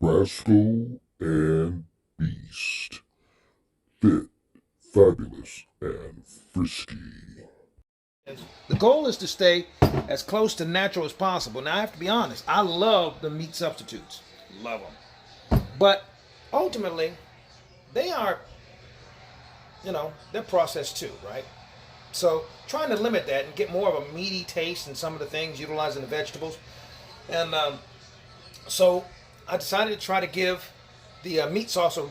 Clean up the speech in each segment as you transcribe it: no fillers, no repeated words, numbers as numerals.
Brasco&Beast. Fit, fabulous, and frisky. The goal is to stay as close to natural as possible. Now, I have to be honest, I love the meat substitutes. Love them. But ultimately, they are, they're processed too, right? So trying to limit that and get more of a meaty taste in some of the things, utilizing the vegetables. And so I decided to try to give the meat sauce a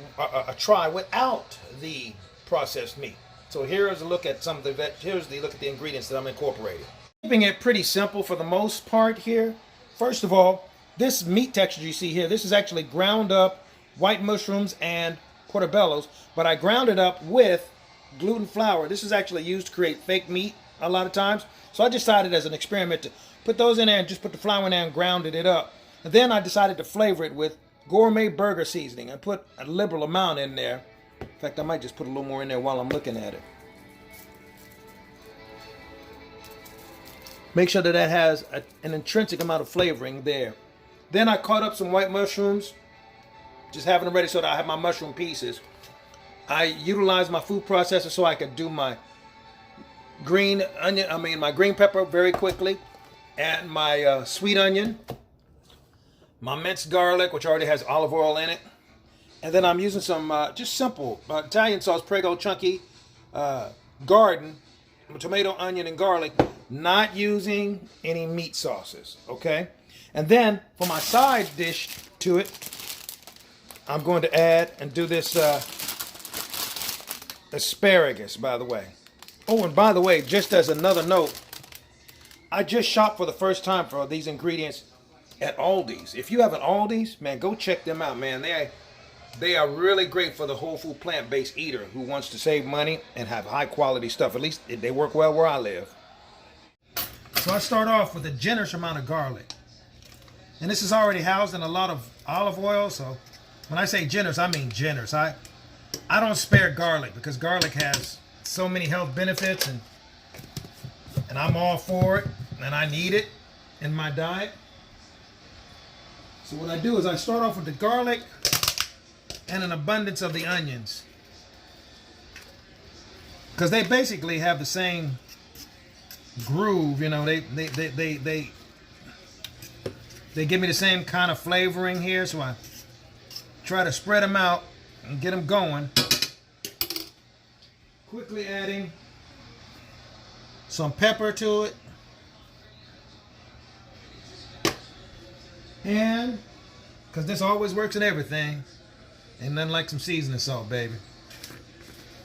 try without the processed meat. So here's a look at some of the here's the look at the ingredients that I'm incorporating. Keeping it pretty simple for the most part here. First of all, this meat texture you see here, this is actually ground up white mushrooms and portobellos, but I ground it up with gluten flour. This is actually used to create fake meat a lot of times. So I decided as an experiment to put those in there and just put the flour in there and grounded it up. And then I decided to flavor it with gourmet burger seasoning. I put a liberal amount in there. In fact, I might just put a little more in there while I'm looking at it. Make sure that that has an intrinsic amount of flavoring there. Then I cut up some white mushrooms, just having them ready so that I have my mushroom pieces. I utilized my food processor so I could do my green pepper very quickly, and my sweet onion, my minced garlic, which already has olive oil in it. And then I'm using some just simple Italian sauce, Prego chunky, garden, tomato, onion, and garlic, not using any meat sauces, okay? And then for my side dish to it, I'm going to add and do this asparagus, by the way. Oh, and by the way, just as another note, I just shopped for the first time for these ingredients at Aldi's. If you have an Aldi's, man, go check them out, man. They are really great for the whole food plant-based eater who wants to save money and have high quality stuff. At least they work well where I live. So I start off with a generous amount of garlic. And this is already housed in a lot of olive oil, so when I say generous, I mean generous. I don't spare garlic because garlic has so many health benefits, and I'm all for it, and I need it in my diet. So what I do is I start off with the garlic and an abundance of the onions, because they basically have the same groove, they give me the same kind of flavoring here, so I try to spread them out and get them going. Quickly adding some pepper to it, and because this always works in everything, ain't nothing like some seasoning salt, baby.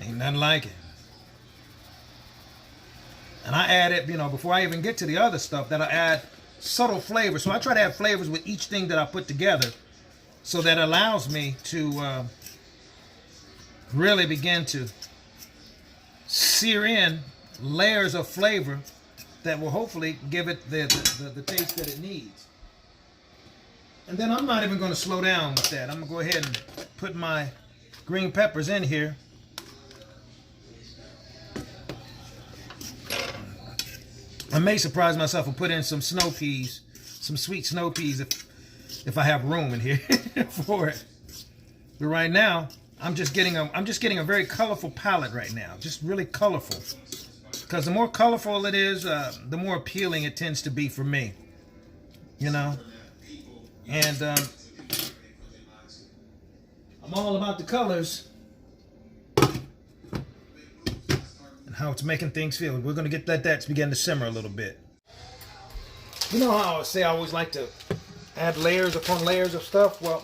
Ain't nothing like it. And I add it, before I even get to the other stuff, that I add subtle flavors. So I try to have flavors with each thing that I put together, so that allows me to really begin to sear in layers of flavor that will hopefully give it the taste that it needs. And then I'm not even going to slow down with that. I'm going to go ahead and put my green peppers in here. I may surprise myself and put in some snow peas, some sweet snow peas if I have room in here for it. But right now, I'm just getting a very colorful palette right now, just really colorful. Because the more colorful it is, the more appealing it tends to be for me. And I'm all about the colors and how it's making things feel. We're going to let that begin to simmer a little bit. You know how I say I always like to add layers upon layers of stuff? Well,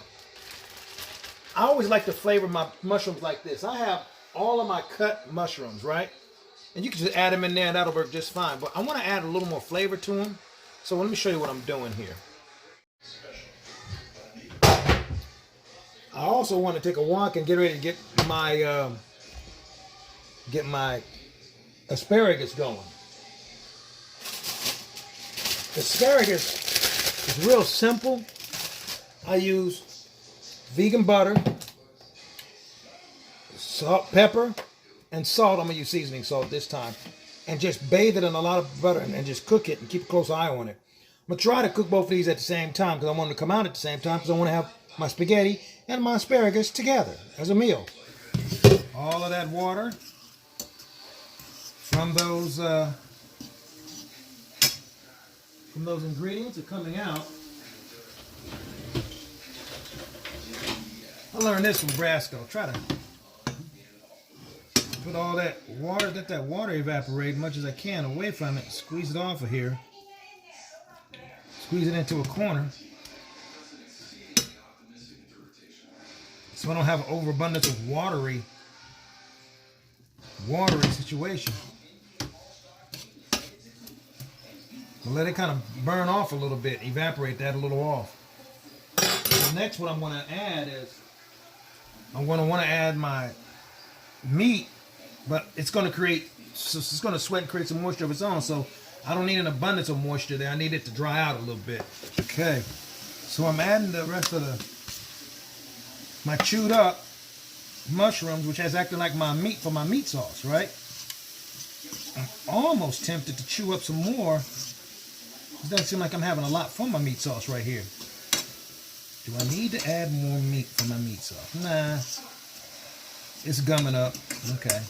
I always like to flavor my mushrooms like this. I have all of my cut mushrooms, right? And you can just add them in there and that'll work just fine. But I want to add a little more flavor to them. So let me show you what I'm doing here. I also want to take a walk and get ready to get my asparagus going. Asparagus is real simple. I use vegan butter, salt, pepper, and salt. I'm going to use seasoning salt this time. And just bathe it in a lot of butter and just cook it and keep a close eye on it. I'm going to try to cook both of these at the same time because I want them to come out at the same time because I want to have my spaghetti and my asparagus together as a meal. All of that water from those ingredients are coming out. I learned this from Brasco. Try to put all that water, let that water evaporate as much as I can away from it. Squeeze it off of here. Squeeze it into a corner. So I don't have an overabundance of watery situation. So let it kind of burn off a little bit, evaporate that a little off. So next, what I'm going to add is I'm going to want to add my meat, but it's going to sweat and create some moisture of its own. So I don't need an abundance of moisture there. I need it to dry out a little bit. Okay, so I'm adding the rest of my chewed up mushrooms, which has acted like my meat for my meat sauce, right? I'm almost tempted to chew up some more. It doesn't seem like I'm having a lot for my meat sauce right here. Do I need to add more meat for my meat sauce? Nah. It's gumming up. Okay.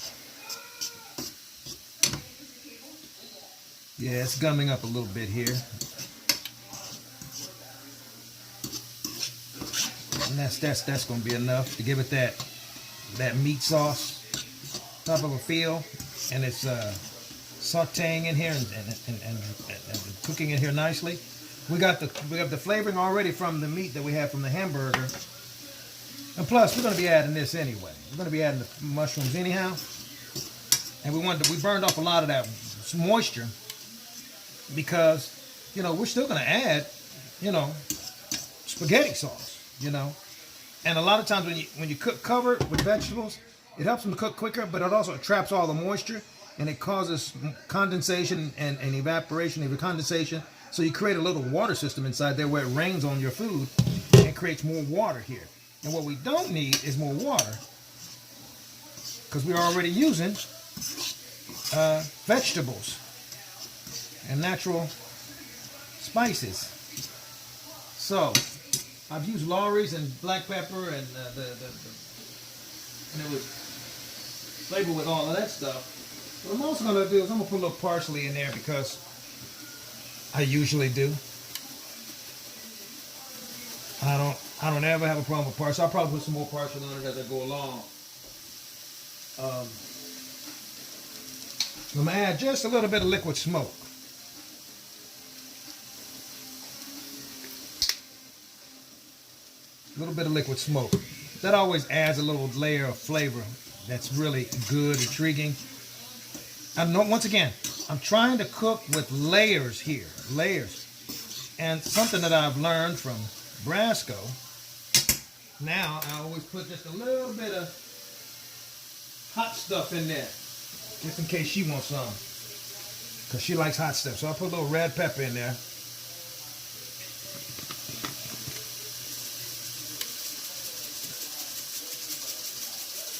Yeah, it's gumming up a little bit here. And that's going to be enough to give it that meat sauce type of a feel. And it's sauteing in here and cooking in here nicely. We got the flavoring already from the meat that we had from the hamburger. And plus, we're going to be adding this anyway. We're going to be adding the mushrooms anyhow. And we burned off a lot of that moisture because, we're still going to add, spaghetti sauce, And a lot of times when you cook covered with vegetables, it helps them to cook quicker, but it also traps all the moisture and it causes condensation and evaporation of the condensation. So you create a little water system inside there where it rains on your food and creates more water here. And what we don't need is more water because we're already using vegetables and natural spices. So I've used Lawry's and black pepper and and it was flavored with all of that stuff. What I'm also going to do is I'm going to put a little parsley in there because I usually do. I don't ever have a problem with parsley. I'll probably put some more parsley on it as I go along. I'm going to add just a little bit of liquid smoke. A little bit of liquid smoke. That always adds a little layer of flavor that's really good, intriguing. Once again, I'm trying to cook with layers here. Layers. And something that I've learned from Brasco, now I always put just a little bit of hot stuff in there. Just in case she wants some. Because she likes hot stuff. So I'll put a little red pepper in there.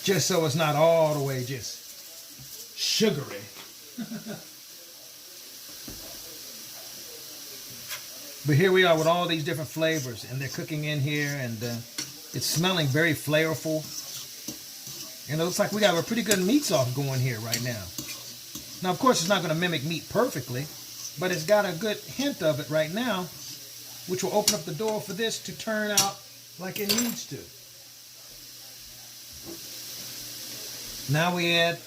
Just so it's not all the way just sugary. But here we are with all these different flavors, and they're cooking in here, and it's smelling very flavorful. And it looks like we got a pretty good meat sauce going here right now. Now, of course, it's not going to mimic meat perfectly, but it's got a good hint of it right now, which will open up the door for this to turn out like it needs to. Now we add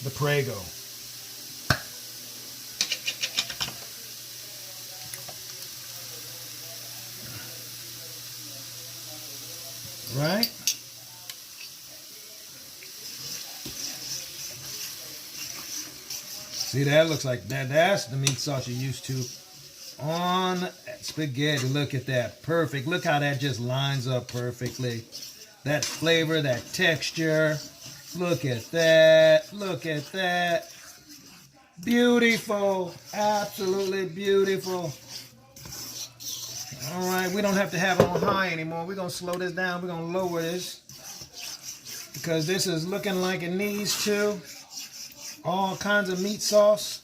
the Prego. Right? See, that looks like that. That's the meat sauce you're used to on spaghetti. Look at that. Perfect. Look how that just lines up perfectly. That flavor, that texture. Look at that. Look at that. Beautiful. Absolutely beautiful. All right, we don't have to have it on high anymore. We're going to slow this down. We're going to lower this because this is looking like it needs to. All kinds of meat sauce.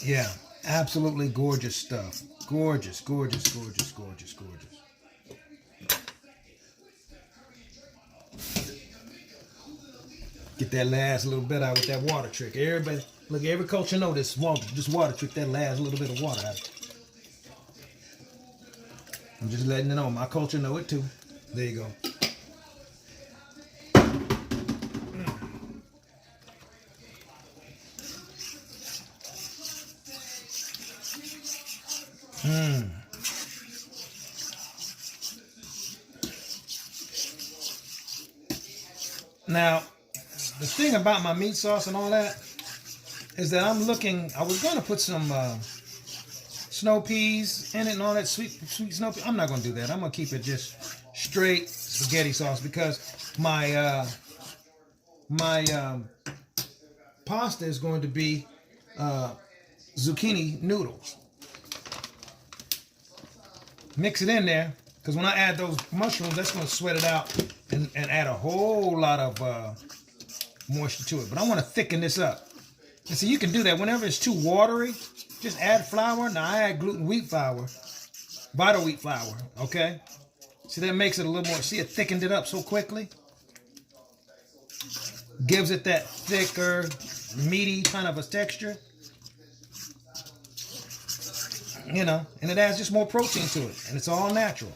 Yeah, Absolutely gorgeous stuff. Gorgeous, gorgeous, gorgeous, gorgeous, gorgeous. Get that last little bit out with that water trick. Everybody, look, every culture know this water trick, that last little bit of water out. I'm just letting you know. My culture know it too. There you go. Now, the thing about my meat sauce and all that is that I was going to put some snow peas in it and all that sweet snow peas. I'm not going to do that. I'm going to keep it just straight spaghetti sauce because my pasta is going to be zucchini noodles. Mix it in there because when I add those mushrooms, that's going to sweat it out and add a whole lot of moisture to it. But I want to thicken this up. And so you can do that whenever it's too watery. Just add flour. Now I add gluten wheat flour, vital wheat flour. Okay, see that makes it a little more. See, it thickened it up so quickly. Gives it that thicker, meaty kind of a texture. You know, and it adds just more protein to it, and it's all natural,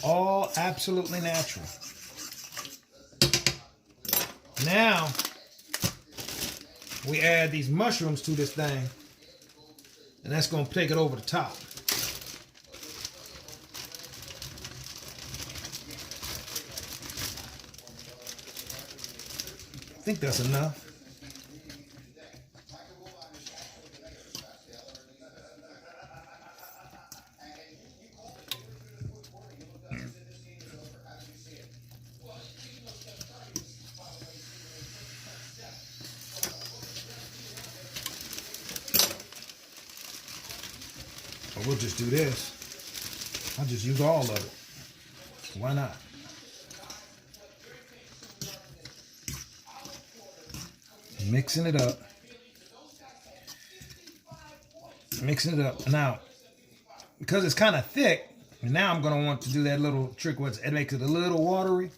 all absolutely natural. Now we add these mushrooms to this thing, and that's going to take it over the top. I think that's enough. Or we'll just do this. I'll just use all of it. Why not? Mixing it up. Mixing it up. Now, because it's kind of thick, now I'm going to want to do that little trick where it makes it a little watery.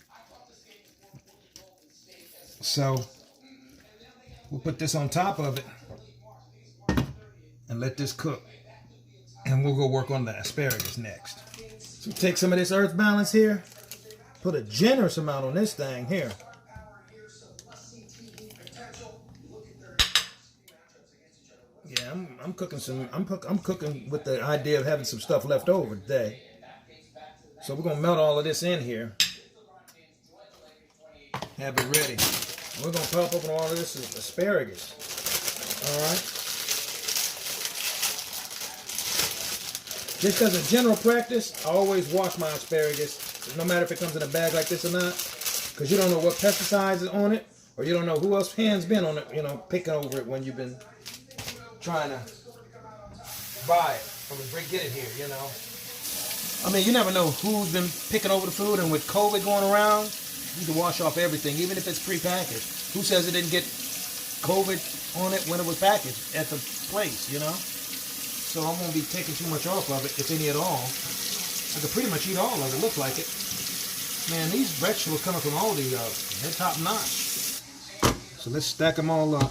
So, we'll put this on top of it and let this cook. And we'll go work on the asparagus next. So take some of this earth balance here. Put a generous amount on this thing here. Yeah, I'm cooking some. I'm cooking with the idea of having some stuff left over today. So we're gonna melt all of this in here. Have it ready. We're gonna pop open all of this asparagus. All right. Just as a general practice, I always wash my asparagus, no matter if it comes in a bag like this or not, because you don't know what pesticides is on it, or you don't know who else's hand's been on it, you know, picking over it when you've been trying to buy it or get it here, you know. I mean, you never know who's been picking over the food, and with COVID going around, you can wash off everything, even if it's prepackaged. Who says it didn't get COVID on it when it was packaged at the place, you know? So I'm going to be taking too much off of it, if any at all. I could pretty much eat all of it, look like it. Man, these vegetables coming from Aldi, they're top notch. So let's stack them all up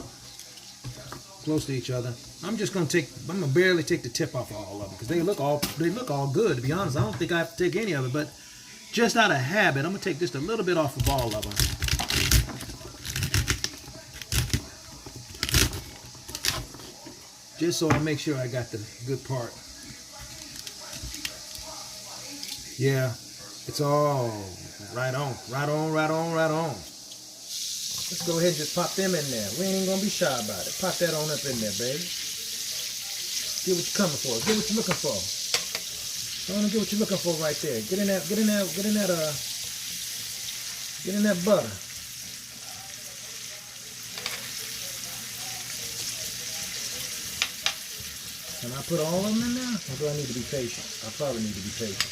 close to each other. I'm going to barely take the tip off of all of them because they look all good, to be honest. I don't think I have to take any of it, but just out of habit, I'm going to take just a little bit off of all of them. Just so I make sure I got the good part. Yeah, it's all right on, right on, right on, right on. Let's go ahead and just pop them in there. We ain't even gonna be shy about it. Pop that on up in there, baby. Get what you're coming for. Get what you're looking for. I want to get what you're looking for right there. Get in that butter. Can I put all of them in there? Or do I need to be patient? I probably need to be patient.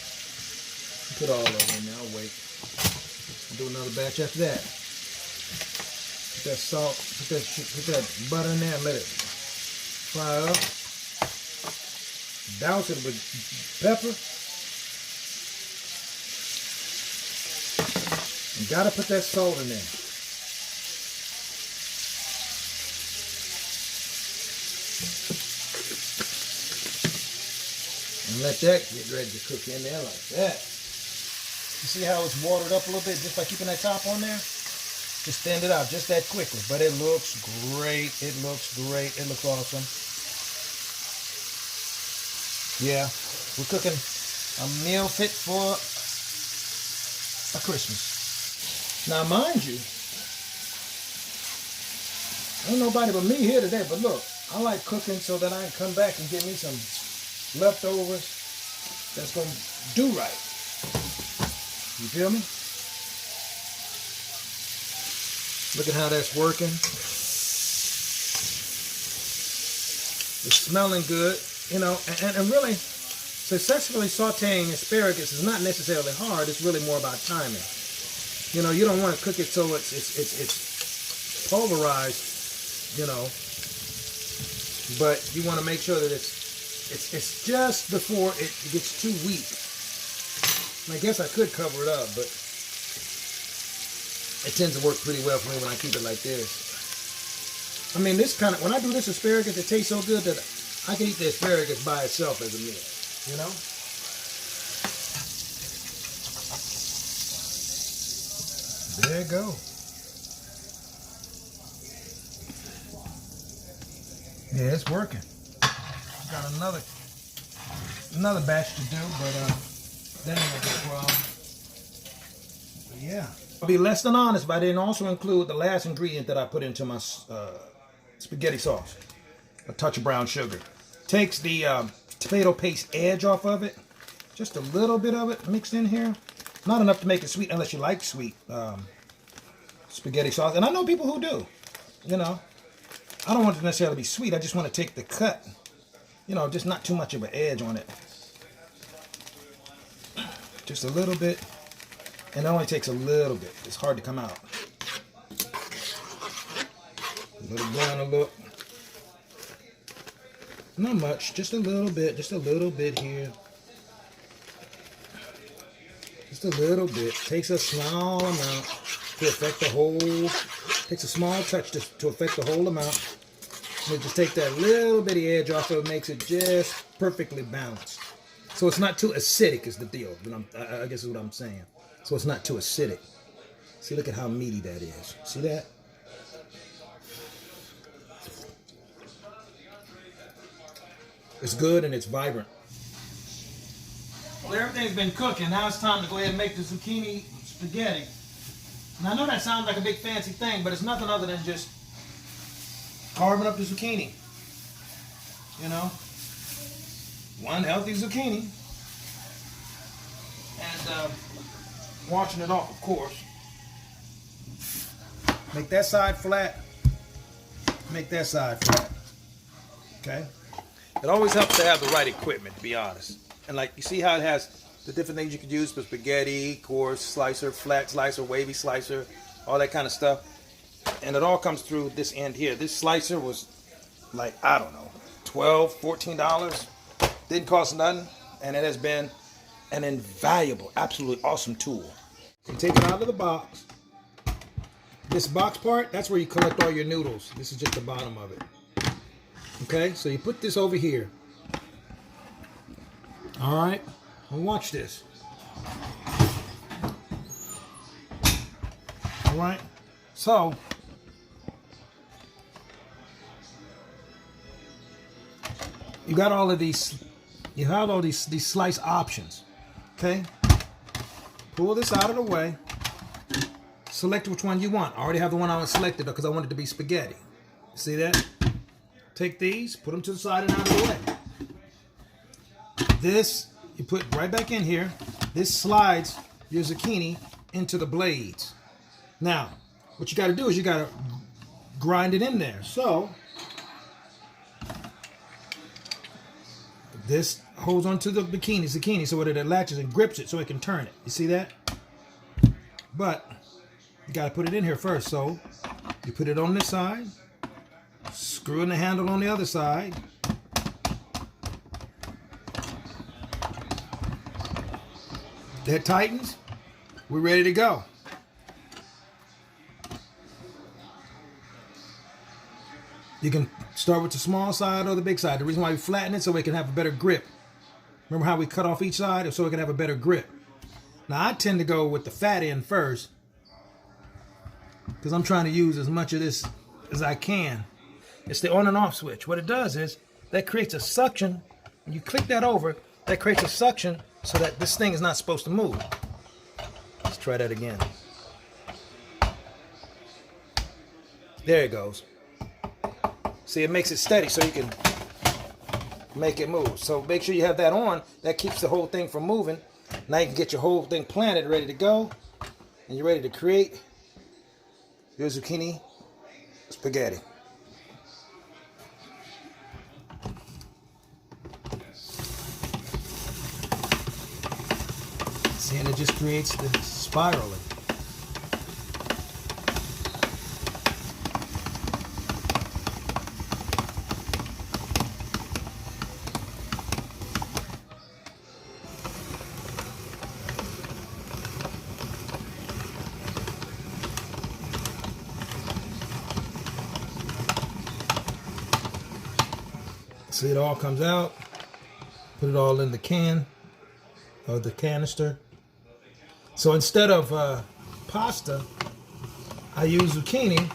Put all of them in there. I'll wait. I'll do another batch after that. Put that salt, put that butter in there and let it fry up. Douse it with pepper. You gotta put that salt in there. And let that get ready to cook in there like that. You see how it's watered up a little bit just by keeping that top on there? Just thinned it out just that quickly. But it looks great. It looks great. It looks awesome. Yeah, we're cooking a meal fit for a Christmas. Now, mind you, ain't nobody but me here today, but look, I like cooking so that I can come back and get me some leftovers that's going to do right. You feel me? Look at how that's working. It's smelling good, you know, and really successfully sauteing asparagus is not necessarily hard. It's really more about timing. You know, you don't want to cook it so it's pulverized, you know, but you want to make sure that it's just before it gets too weak. And I guess I could cover it up, but it tends to work pretty well for me when I keep it like this. I mean, this kind of, when I do this asparagus, it tastes so good that I can eat the asparagus by itself as a meal, you know? There you go. Yeah, it's working. Got another batch to do, but that ain't gonna be a problem. But yeah. I'll be less than honest if I didn't also include the last ingredient that I put into my spaghetti sauce. A touch of brown sugar. Takes the tomato paste edge off of it. Just a little bit of it mixed in here. Not enough to make it sweet unless you like sweet spaghetti sauce. And I know people who do. You know, I don't want it to necessarily be sweet. I just want to take the cut. You know, just not too much of an edge on it. Just a little bit. And it only takes a little bit. It's hard to come out. A little browner look. Not much. Just a little bit. Just a little bit here. Just a little bit. Takes a small amount to affect the whole. Takes a small touch to affect the whole amount. And just take that little bitty edge off, so it makes it just perfectly balanced. So it's not too acidic is the deal. I guess is what I'm saying. So it's not too acidic. See, look at how meaty that is. See that? It's good and it's vibrant. Well, everything's been cooking. Now it's time to go ahead and make the zucchini spaghetti. And I know that sounds like a big fancy thing, but it's nothing other than just carving up the zucchini. You know? One healthy zucchini. And washing it off, of course. Make that side flat. Make that side flat. Okay? It always helps to have the right equipment, to be honest. And like, you see how it has the different things you could use for spaghetti, coarse slicer, flat slicer, wavy slicer, all that kind of stuff. And it all comes through this end here. This slicer was like, I don't know, $12, $14. Didn't cost nothing. And it has been an invaluable, absolutely awesome tool. So take it out of the box. This box part, that's where you collect all your noodles. This is just the bottom of it. Okay, so you put this over here. All right, and watch this. All right, so you got all of these. You have all these slice options. Okay, pull this out of the way. Select which one you want. I already have the one I selected because I want it to be spaghetti. See that? Take these, put them to the side and out of the way. This, you put right back in here. This slides your zucchini into the blades. Now, what you got to do is you got to grind it in there. So, this holds onto the zucchini so that it latches and grips it so it can turn it. You see that? But you got to put it in here first. So, you put it on this side. Screw in the handle on the other side. That tightens. We're ready to go. You can start with the small side or the big side. The reason why we flatten it so we can have a better grip. Remember how we cut off each side so we can have a better grip. Now I tend to go with the fat end first because I'm trying to use as much of this as I can. It's the on and off switch. What it does is that creates a suction. When you click that over, that creates a suction so that this thing is not supposed to move. Let's try that again. There it goes. See, it makes it steady so you can make it move. So make sure you have that on. That keeps the whole thing from moving. Now you can get your whole thing planted, ready to go. And you're ready to create your zucchini spaghetti. See, and it just creates the spiraling. See, it all comes out. Put it all in the can or the canister. So instead of pasta, I use zucchini,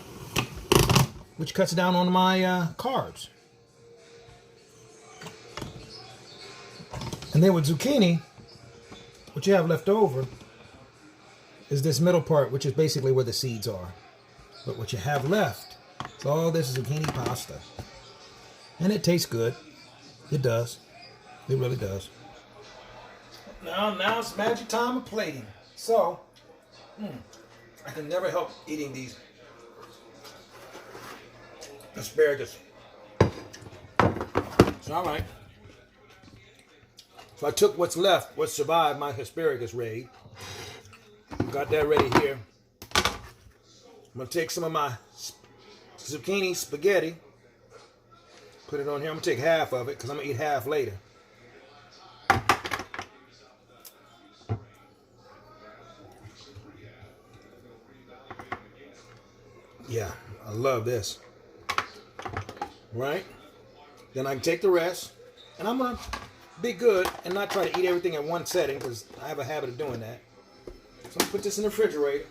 which cuts down on my carbs. And then with zucchini, what you have left over is this middle part, which is basically where the seeds are. But what you have left is all this zucchini pasta. And it tastes good. It does. It really does. Now it's magic time of plating. So, I can never help eating these asparagus. It's all right. So I took what's left, what survived my asparagus raid. Got that ready here. I'm going to take some of my zucchini spaghetti. Put it on here. I'm going to take half of it because I'm going to eat half later. Yeah, I love this. Right? Then I can take the rest. And I'm going to be good and not try to eat everything at one setting because I have a habit of doing that. So I'm going to put this in the refrigerator.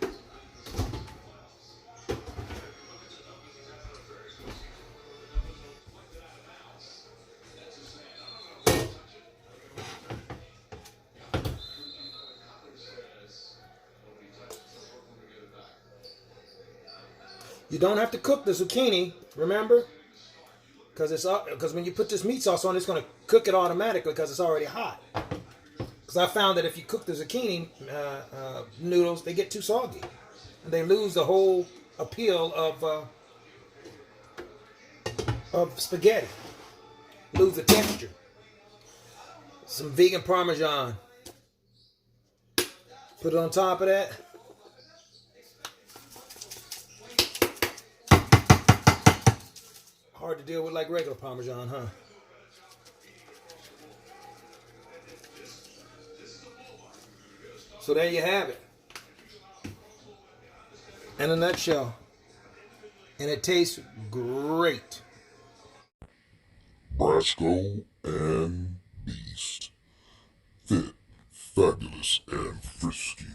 You don't have to cook the zucchini, remember? Because when you put this meat sauce on, it's going to cook it automatically because it's already hot. Because I found that if you cook the zucchini noodles, they get too soggy. And they lose the whole appeal of spaghetti. Lose the texture. Some vegan Parmesan. Put it on top of that. Hard to deal with like regular Parmesan, huh? So there you have it. In a nutshell. And it tastes great. Brasco&Beast. Fit, fabulous, and frisky.